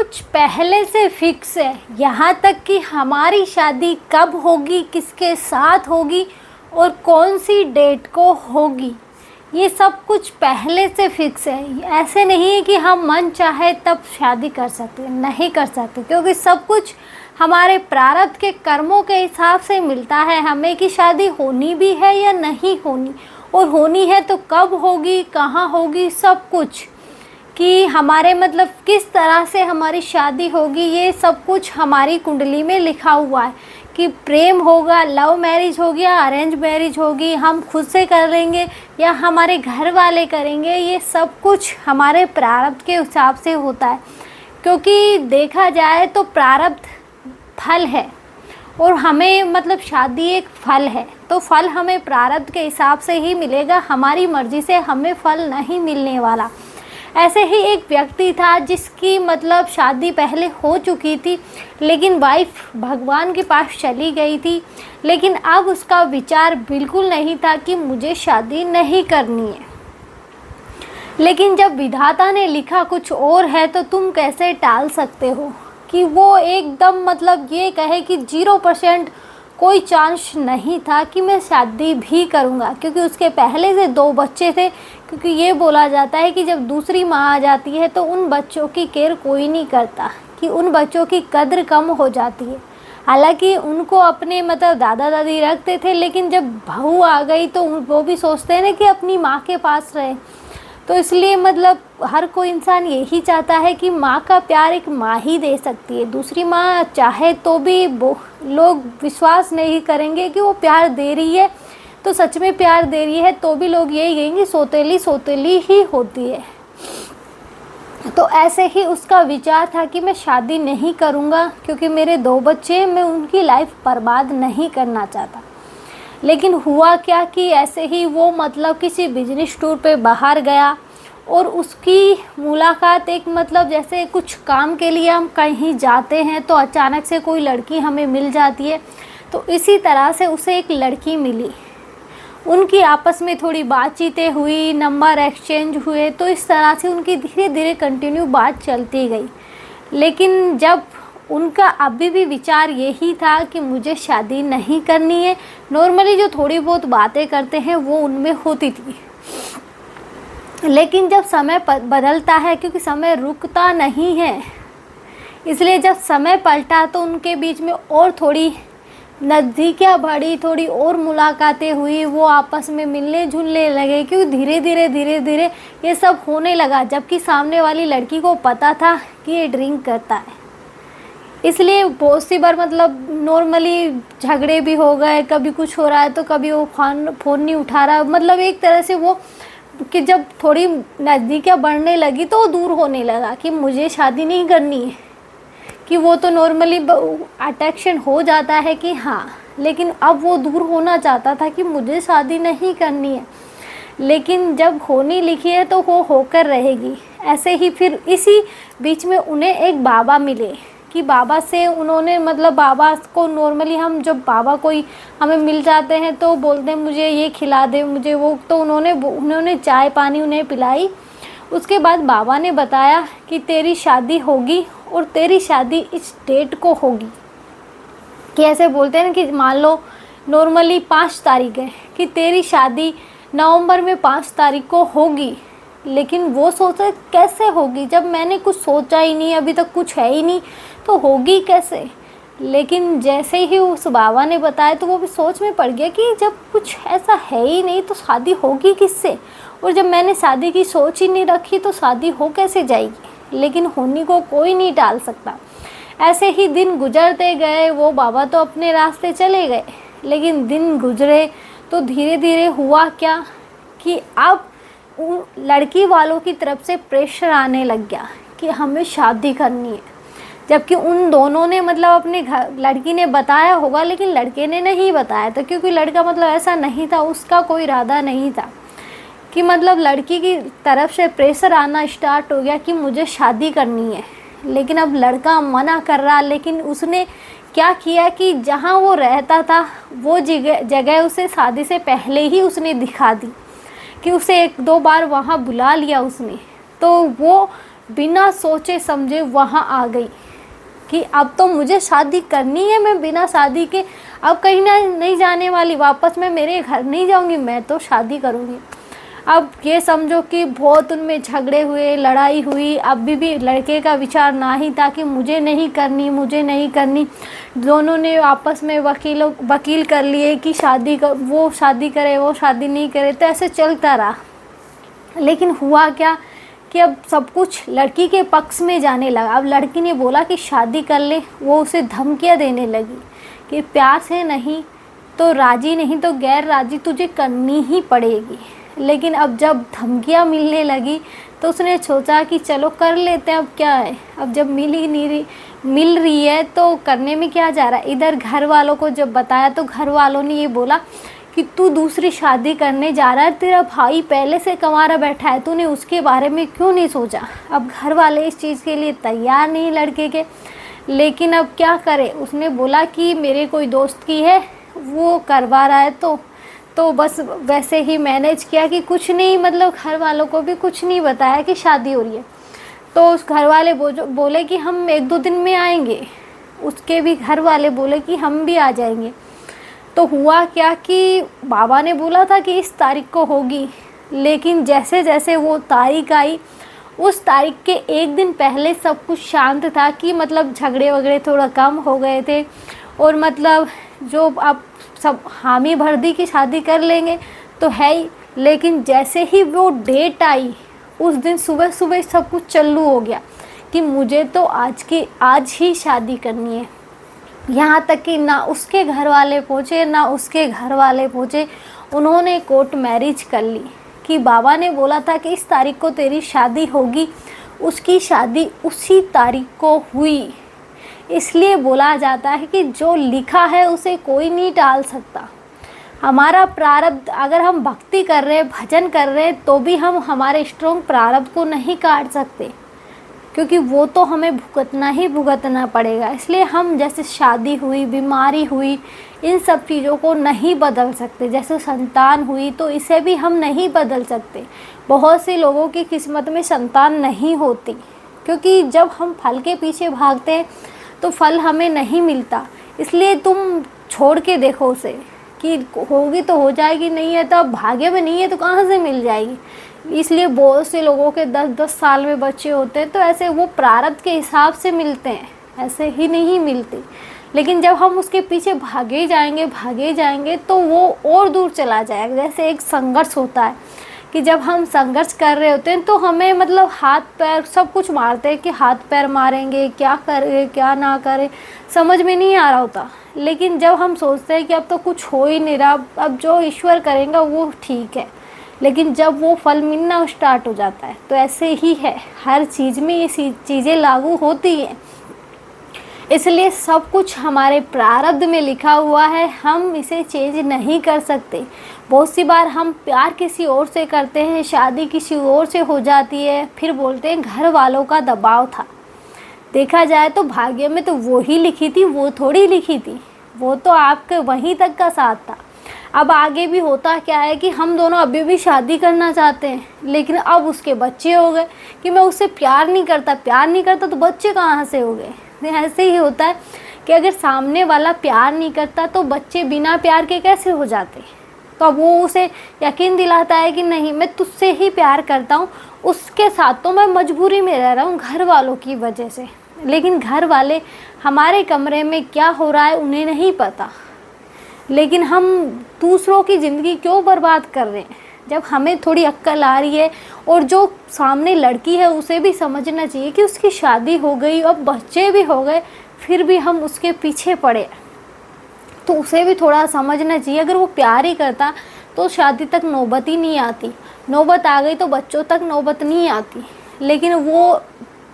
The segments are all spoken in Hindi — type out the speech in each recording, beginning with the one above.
कुछ पहले से फिक्स है, यहाँ तक कि हमारी शादी कब होगी, किसके साथ होगी और कौन सी डेट को होगी, ये सब कुछ पहले से फिक्स है। ऐसे नहीं है कि हम मन चाहे तब शादी कर सकते, नहीं कर सकते, क्योंकि सब कुछ हमारे प्रारब्ध के कर्मों के हिसाब से मिलता है हमें कि शादी होनी भी है या नहीं होनी, और होनी है तो कब होगी, कहाँ होगी, सब कुछ कि हमारे मतलब किस तरह से हमारी शादी होगी, ये सब कुछ हमारी कुंडली में लिखा हुआ है कि प्रेम होगा, लव मैरिज होगी या अरेंज मैरिज होगी, हम खुद से कर लेंगे या हमारे घर वाले करेंगे, ये सब कुछ हमारे प्रारब्ध के हिसाब से होता है। क्योंकि देखा जाए तो प्रारब्ध फल है और हमें मतलब शादी एक फल है, तो फल हमें प्रारब्ध के हिसाब से ही मिलेगा, हमारी मर्ज़ी से हमें फल नहीं मिलने वाला। ऐसे ही एक व्यक्ति था जिसकी मतलब शादी पहले हो चुकी थी, लेकिन वाइफ भगवान के पास चली गई थी, लेकिन अब उसका विचार बिल्कुल नहीं था कि मुझे शादी नहीं करनी है। लेकिन जब विधाता ने लिखा कुछ और है तो तुम कैसे टाल सकते हो कि वो एकदम मतलब ये कहे कि 0% कोई चांस नहीं था कि मैं शादी भी करूँगा, क्योंकि उसके पहले से 2 बच्चे थे। क्योंकि ये बोला जाता है कि जब दूसरी माँ आ जाती है तो उन बच्चों की केयर कोई नहीं करता, कि उन बच्चों की कद्र कम हो जाती है। हालांकि उनको अपने मतलब दादा दादी रखते थे, लेकिन जब बहू आ गई तो वो भी सोचते हैं ना कि अपनी माँ के पास रहे। तो इसलिए मतलब हर कोई इंसान यही चाहता है कि माँ का प्यार एक माँ ही दे सकती है, दूसरी माँ चाहे तो भी लोग विश्वास नहीं करेंगे कि वो प्यार दे रही है, तो सच में प्यार दे रही है, तो भी लोग यही कहेंगे सोतेली सोतेली ही होती है। तो ऐसे ही उसका विचार था कि मैं शादी नहीं करूँगा क्योंकि मेरे 2 बच्चे, मैं उनकी लाइफ बर्बाद नहीं करना चाहता। लेकिन हुआ क्या कि ऐसे ही वो मतलब किसी बिजनेस टूर पे बाहर गया और उसकी मुलाकात एक मतलब जैसे कुछ काम के लिए हम कहीं जाते हैं तो अचानक से कोई लड़की हमें मिल जाती है, तो इसी तरह से उसे एक लड़की मिली। उनकी आपस में थोड़ी बातचीतें हुई, नंबर एक्सचेंज हुए, तो इस तरह से उनकी धीरे धीरे कंटिन्यू बात चलती गई। लेकिन जब उनका अभी भी विचार यही था कि मुझे शादी नहीं करनी है, नॉर्मली जो थोड़ी बहुत बातें करते हैं वो उनमें होती थी। लेकिन जब समय बदलता है, क्योंकि समय रुकता नहीं है, इसलिए जब समय पलटा तो उनके बीच में और थोड़ी नज़दीकियाँ बढ़ी, थोड़ी और मुलाकातें हुई, वो आपस में मिलने जुलने लगे। क्योंकि धीरे धीरे ये सब होने लगा, जबकि सामने वाली लड़की को पता था कि ये ड्रिंक करता है। इसलिए बहुत सी बार मतलब नॉर्मली झगड़े भी हो गए, कभी कुछ हो रहा है तो कभी वो फ़ोन नहीं उठा रहा, मतलब एक तरह से वो कि जब थोड़ी नज़दीकियाँ बढ़ने लगी तो वो दूर होने लगा कि मुझे शादी नहीं करनी है, कि वो तो नॉर्मली अट्रैक्शन हो जाता है कि हाँ, लेकिन अब वो दूर होना चाहता था कि मुझे शादी नहीं करनी है। लेकिन जब होनी लिखी है तो वो होकर रहेगी। ऐसे ही फिर इसी बीच में उन्हें एक बाबा मिले कि बाबा से उन्होंने मतलब बाबा को नॉर्मली हम जब बाबा कोई हमें मिल जाते हैं तो बोलते हैं मुझे ये खिला दे, मुझे वो, तो उन्होंने चाय पानी उन्हें पिलाई। उसके बाद बाबा ने बताया कि तेरी शादी होगी और तेरी शादी इस डेट को होगी। कि ऐसे बोलते हैं ना कि मान लो नॉर्मली 5 तारीख है कि तेरी शादी नवंबर में 5 तारीख को होगी। लेकिन वो सोचे कैसे होगी जब मैंने कुछ सोचा ही नहीं, अभी तक कुछ है ही नहीं, तो होगी कैसे। लेकिन जैसे ही उस बाबा ने बताया तो वो भी सोच में पड़ गया कि जब कुछ ऐसा है ही नहीं तो शादी होगी किससे, और जब मैंने शादी की सोच ही नहीं रखी तो शादी हो कैसे जाएगी। लेकिन होनी को कोई नहीं टाल सकता। ऐसे ही दिन गुजरते गए, वो बाबा तो अपने रास्ते चले गए, लेकिन दिन गुजरे तो धीरे धीरे हुआ क्या कि अब उन लड़की वालों की तरफ से प्रेशर आने लग गया कि हमें शादी करनी है। जबकि उन दोनों ने मतलब अपने घर, लड़की ने बताया होगा लेकिन लड़के ने नहीं बताया था, क्योंकि लड़का मतलब ऐसा नहीं था, उसका कोई इरादा नहीं था कि मतलब लड़की की तरफ से प्रेशर आना स्टार्ट हो गया कि मुझे शादी करनी है। लेकिन अब लड़का मना कर रहा, लेकिन उसने क्या किया कि जहाँ वो रहता था वो जगह उसे शादी से पहले ही उसने दिखा दी, कि उसे 1-2 बार वहाँ बुला लिया उसने। तो वो बिना सोचे समझे वहाँ आ गई कि अब तो मुझे शादी करनी है, मैं बिना शादी के अब कहीं ना नहीं जाने वाली, वापस मैं मेरे घर नहीं जाऊंगी, मैं तो शादी करूंगी। अब ये समझो कि बहुत उनमें झगड़े हुए, लड़ाई हुई। अभी भी लड़के का विचार ना ही था कि मुझे नहीं करनी, मुझे नहीं करनी। दोनों ने आपस में वकील कर लिए कि शादी कर, वो शादी करे, वो शादी नहीं करे, तो ऐसे चलता रहा। लेकिन हुआ क्या कि अब सब कुछ लड़की के पक्ष में जाने लगा। अब लड़की ने बोला कि शादी कर ले, वो उसे धमकियां देने लगी कि प्यार से नहीं तो राजी, नहीं तो गैर राजी, तुझे करनी ही पड़ेगी। लेकिन अब जब धमकियां मिलने लगी तो उसने सोचा कि चलो कर लेते हैं, अब क्या है, अब जब मिल रही है तो करने में क्या जा रहा है। इधर घर वालों को जब बताया तो घर वालों ने ये बोला कि तू दूसरी शादी करने जा रहा है, तेरा भाई पहले से कंवारा बैठा है, तूने उसके बारे में क्यों नहीं सोचा। अब घर वाले इस चीज़ के लिए तैयार नहीं लड़के के। लेकिन अब क्या करे, उसने बोला कि मेरे कोई दोस्त की है, वो करवा रहा है, तो बस वैसे ही मैनेज किया कि कुछ नहीं, मतलब घर वालों को भी कुछ नहीं बताया कि शादी हो रही है। तो उस घर वाले बोले कि हम 1-2 दिन में आएंगे, उसके भी घर वाले बोले कि हम भी आ जाएंगे। तो हुआ क्या कि बाबा ने बोला था कि इस तारीख को होगी, लेकिन जैसे जैसे वो तारीख आई, उस तारीख के 1 दिन पहले सब कुछ शांत था कि मतलब झगड़े वगड़े थोड़ा कम हो गए थे, और मतलब जो अब सब हामी भर दी कि शादी कर लेंगे तो है ही। लेकिन जैसे ही वो डेट आई, उस दिन सुबह सुबह सब कुछ चालू हो गया कि मुझे तो आज ही शादी करनी है। यहाँ तक कि ना उसके घर वाले पहुँचे, ना उसके घर वाले पहुँचे, उन्होंने कोर्ट मैरिज कर ली कि बाबा ने बोला था कि इस तारीख को तेरी शादी होगी, उसकी शादी उसी तारीख को हुई। इसलिए बोला जाता है कि जो लिखा है उसे कोई नहीं टाल सकता। हमारा प्रारब्ध, अगर हम भक्ति कर रहे हैं, भजन कर रहे हैं, तो भी हम हमारे स्ट्रॉन्ग प्रारब्ध को नहीं काट सकते, क्योंकि वो तो हमें भुगतना ही भुगतना पड़ेगा। इसलिए हम जैसे शादी हुई, बीमारी हुई, इन सब चीज़ों को नहीं बदल सकते। जैसे संतान हुई तो इसे भी हम नहीं बदल सकते। बहुत से लोगों की किस्मत में संतान नहीं होती, क्योंकि जब हम फल के पीछे भागते हैं तो फल हमें नहीं मिलता। इसलिए तुम छोड़ के देखो उसे कि होगी तो हो जाएगी, नहीं है तो अब भाग्य में नहीं है तो कहाँ से मिल जाएगी। इसलिए बहुत से लोगों के 10-10 साल में बच्चे होते हैं, तो ऐसे वो प्रारब्ध के हिसाब से मिलते हैं, ऐसे ही नहीं मिलते। लेकिन जब हम उसके पीछे भागे जाएंगे तो वो और दूर चला जाएगा। जैसे एक संघर्ष होता है कि जब हम संघर्ष कर रहे होते हैं तो हमें मतलब हाथ पैर सब कुछ मारते हैं कि हाथ पैर मारेंगे, क्या करें क्या ना करें, समझ में नहीं आ रहा होता। लेकिन जब हम सोचते हैं कि अब तो कुछ हो ही नहीं रहा, अब जो ईश्वर करेंगे वो ठीक है, लेकिन जब वो फल मिलना स्टार्ट हो जाता है तो ऐसे ही है, हर चीज़ में ये चीज़ें लागू होती हैं। इसलिए सब कुछ हमारे प्रारब्ध में लिखा हुआ है, हम इसे चेंज नहीं कर सकते। बहुत सी बार हम प्यार किसी और से करते हैं, शादी किसी और से हो जाती है, फिर बोलते हैं घर वालों का दबाव था। देखा जाए तो भाग्य में तो वो ही लिखी थी, वो थोड़ी लिखी थी, वो तो आपके वहीं तक का साथ था। अब आगे भी होता क्या है कि हम दोनों अभी भी शादी करना चाहते हैं, लेकिन अब उसके बच्चे हो गए कि मैं उससे प्यार नहीं करता तो बच्चे कहाँ से हो गए। ऐसे ही होता है कि अगर सामने वाला प्यार नहीं करता तो बच्चे बिना प्यार के कैसे हो जाते। तो अब वो उसे यकीन दिलाता है कि नहीं मैं तुझसे ही प्यार करता हूँ, उसके साथ तो मैं मजबूरी में रह रहा हूँ घर वालों की वजह से। लेकिन घर वाले हमारे कमरे में क्या हो रहा है उन्हें नहीं पता, लेकिन हम दूसरों की ज़िंदगी क्यों बर्बाद कर रहे हैं। जब हमें थोड़ी अक्ल आ रही है और जो सामने लड़की है उसे भी समझना चाहिए कि उसकी शादी हो गई, अब बच्चे भी हो गए, फिर भी हम उसके पीछे पड़े, तो उसे भी थोड़ा समझना चाहिए। अगर वो प्यार ही करता तो शादी तक नौबत ही नहीं आती, नौबत आ गई तो बच्चों तक नौबत नहीं आती। लेकिन वो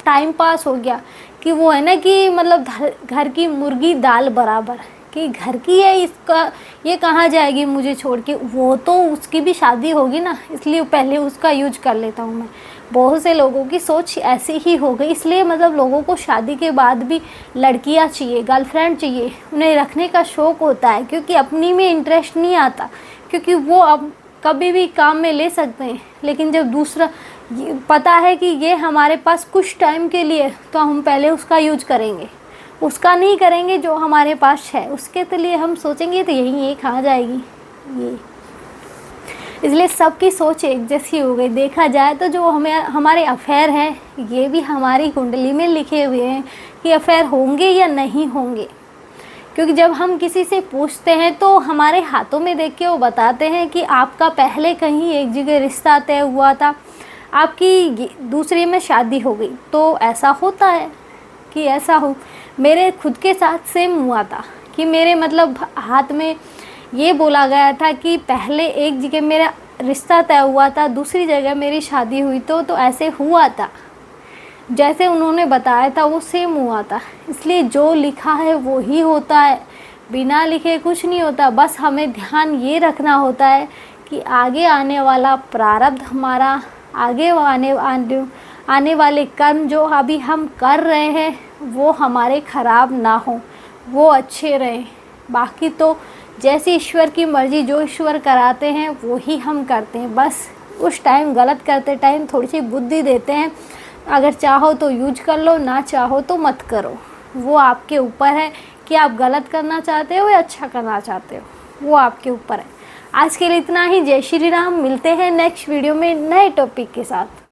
टाइम पास हो गया कि वो है ना कि मतलब घर की मुर्गी दाल बराबर, कि घर की है, इसका ये कहाँ जाएगी मुझे छोड़ के, वो तो उसकी भी शादी होगी ना, इसलिए पहले उसका यूज कर लेता हूँ मैं। बहुत से लोगों की सोच ऐसी ही हो गई। इसलिए मतलब लोगों को शादी के बाद भी लड़कियाँ चाहिए, गर्लफ्रेंड चाहिए, उन्हें रखने का शौक़ होता है, क्योंकि अपनी में इंटरेस्ट नहीं आता, क्योंकि वो अब कभी भी काम में ले सकते हैं। लेकिन जब दूसरा ये पता है कि ये हमारे पास कुछ टाइम के लिए, तो हम पहले उसका यूज करेंगे, उसका नहीं करेंगे जो हमारे पास है। उसके तो लिए हम सोचेंगे तो यही ये कहाँ जाएगी ये। इसलिए सबकी सोच एक जैसी हो गई। देखा जाए तो जो हमारे अफेयर हैं ये भी हमारी कुंडली में लिखे हुए हैं कि अफेयर होंगे या नहीं होंगे। क्योंकि जब हम किसी से पूछते हैं तो हमारे हाथों में देख के वो बताते हैं कि आपका पहले कहीं एक जगह रिश्ता तय हुआ था, आपकी दूसरे में शादी हो गई। तो ऐसा होता है कि ऐसा हो। मेरे खुद के साथ सेम हुआ था कि मेरे मतलब हाथ में ये बोला गया था कि पहले एक जगह मेरा रिश्ता तय हुआ था, दूसरी जगह मेरी शादी हुई। तो ऐसे हुआ था, जैसे उन्होंने बताया था वो सेम हुआ था। इसलिए जो लिखा है वो ही होता है, बिना लिखे कुछ नहीं होता। बस हमें ध्यान ये रखना होता है कि आगे आने वाला प्रारब्ध हमारा, आगे आने वाले कर्म जो अभी हम कर रहे हैं वो हमारे ख़राब ना हो, वो अच्छे रहें। बाकी तो जैसी ईश्वर की मर्ज़ी, जो ईश्वर कराते हैं वो ही हम करते हैं। बस उस टाइम गलत करते टाइम थोड़ी सी बुद्धि देते हैं। अगर चाहो तो यूज कर लो, ना चाहो तो मत करो। वो आपके ऊपर है कि आप गलत करना चाहते हो या अच्छा करना चाहते हो, वो आपके ऊपर है। आज के लिए इतना ही। जय श्री राम। मिलते हैं नेक्स्ट वीडियो में नए टॉपिक के साथ।